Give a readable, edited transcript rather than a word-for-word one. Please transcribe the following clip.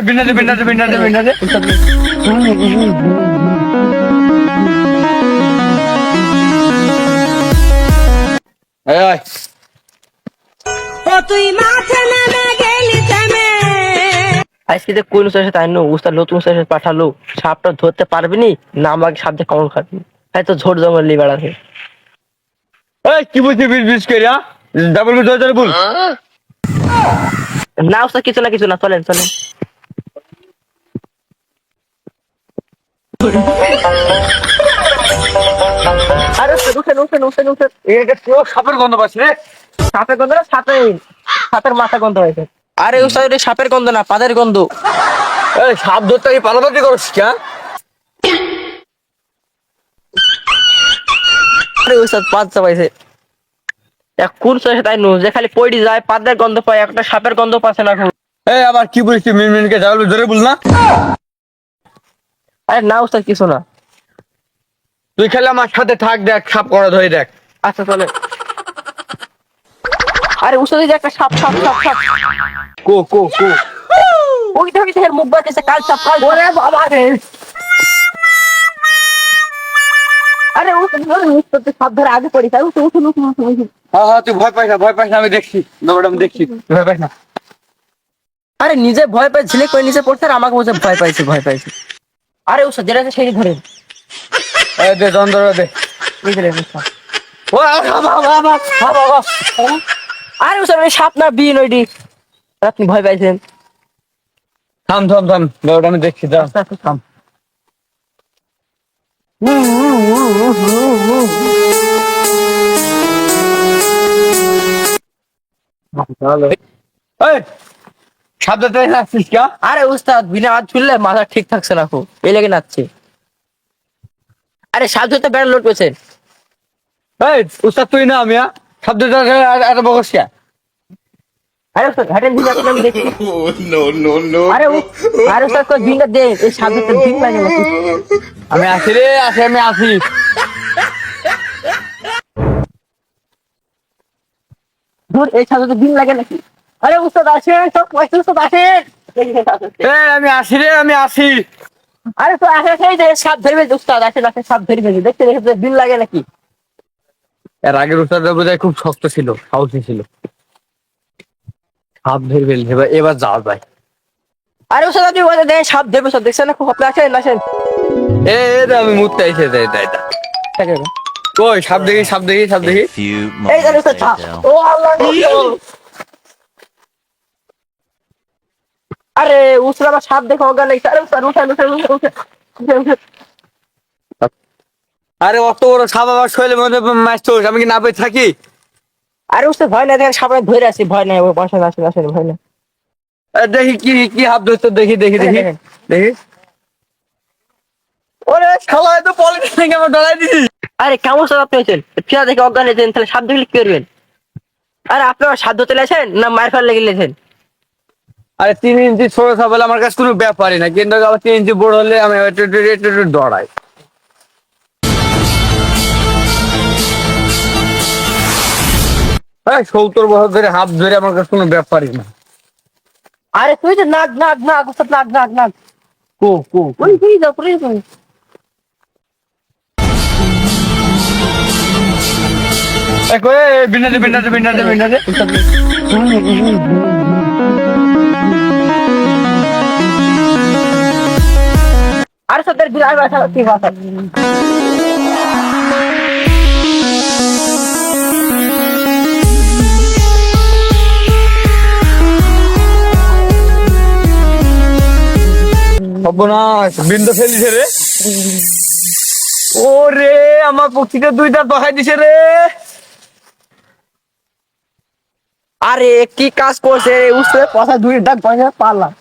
বিন্দাতে তুই মাঠে নেমে গেলি থেমে। আজকে যে কোন সাথে তাই উস্তাদ নতুন সাথে পাঠালো, সাপটা ধরতে পারবি নি না আমাকে সাপ দিয়ে কামড় খাবি? তাই তো ঝোড় জঙ্গল নিয়ে বেড়াছে। কি বলছিস বিশ করিয়া ডাবল বল। না উস্তাদ কিছু না চলেন চলেন। আরে উঠেন। এটা পুরো সাপের গন্ধ পাচ্ছি রে। সাপের গন্ধ না, সাপের মাথা গন্ধ হয়েছে। আরে উস্তাদ এটা সাপের গন্ধ না, পাদের গন্ধ। সাপ ধরতে কি পালাপাতি করছিস কে? আরে উস্তাদ পাদ চাপাইছে। কোন সাথে তাই যে খালি পড়ি যায় পাদের গন্ধ পায়, একটা সাপের গন্ধ পাচ্ছে না। আবার কি বলিস তুই মিনকে যাবল ধরে বল না। আরে না উস্তাদ কিছু না। তুই খালি আমার সাথে থাক, দেখ সাপ করা ধরে দেখ। আচ্ছা চলে। আরে উস্তাদ এই যে একটা সাপ। কো ওই দেখে মুখ বাঁচেছে, কাল সাপ কাল। ওরে বাবা রে। আরে উস্তাদ সাপ ধরে আগে পড়ি তাই উঠুন। হ্যাঁ তুই ভয় পাইস না আমি দেখছি। আমি দেখছি ভয় পাইস না। আরে নিজে ভয় পাই ঝিলে করে নিচে পড়ছে আর আমাকে বলছে ভয় পাইছে। আরে উস্তাদ যেটা আছে সেই ধরে দে দন্দর দে। এই ধরে উস্তাদ। ও বাবা। আরে উস্তাদ ওই সাপ না বিন ওইটি, আপনি ভয় পাইছেন। থাম দৌড় আমি দেখছি যা। আস্তে আস্তে থাম। এই সাপ ধরতে আসছিস কে? আরে উস্তাদ বিনা হাত ছুড়লে মাথা ঠিক থাকছে না, খুব এই লেগে নাচছে। আরে সাপ ধরতে বেড়া লোট পেয়েছে। উস্তাদ তুই না আমি সাপ ধরতে এত বকস কে? আরে উস্তাদ ঘাটের দিন আমি দেখি। No. আরে উস্তাদ কই দিনটা দে, এই সাপ ধরতে দিন লাগে নাকি? আমি আসি রে, আমি আসি। ধুর এই সাপ ধরতে দিন লাগে নাকি? আরে উস্তাদ আসেন, সব উস্তাদ আসেন। আমি আসি রে, আমি আসি। আরে তো আসে সেই যে সাপ ধরবে উস্তাদ আসেন সাপ ধরবে, দেখতে দিন লাগে নাকি? এর আগের উস্তাদ বোধহয় খুব শক্ত ছিল, সাহসী ছিল। সাপ ধরবে এবার যাওয়া যায়। আরে উস্তাদ আপনি বলে দেন সাপ ধরবে, সব দেখছেন না খুব আপনি আসেন। আমি মুততে আইছে কই সাপ দেখি। এই জানো উস্তাদ সাপ। ও আল্লাহ। আরে উস্তাদ আমার সাপ দেখে অজ্ঞান লাগছে। আরে উস্তাদ উঠেন। আরে অত বড় সাপ আবার শৈলের মধ্যে মারছো, আমি কি না পেয়ে থাকি? আরে উস্তাদ ভয় নাই, দেখেন সামনে ধরে আছি, ভয় নাই, ওই পাশে আসেন ভয় নাই। দেখি কি হাত ধরছো, দেখি। ওরে শালা এত পলিটিক্স আমার ডরাই দিছি। আরে কেমন সাপ আপনি হয়েছেন? ফিরা দেখে অজ্ঞান হয়েছেন, তাহলে সাপ দেখলে কি করবেন? আরে আপনার সাপ ধরতে লেছেন না মায়ের ফেল লেগে লেছেন? আরে 3 ইঞ্চি ছোট সাপ হলে আমার কাছে কোনো ব্যাপারই না, কিন্তু আবার 3 ইঞ্চি বড় হলে আমি একটু ডরাই। হ্যাঁ 70 বছর ধরে হাত ধরে আমার কাছে কোনো ব্যাপারই না। আরে তুই যে নাক উস্তাদ নাক। কো ওই যাও। বিন্দাতে আরে সব দিন আগে ঠিক আছে। সর্বনাশ, বিন্দু ফেলিছে রে। ওরে আমার পক্ষীটা 2টা দেখাই দিছে রে। আরে কি কাজ করছে উস্তাদ, কথা দুই ডাক পয়সা পারলাম।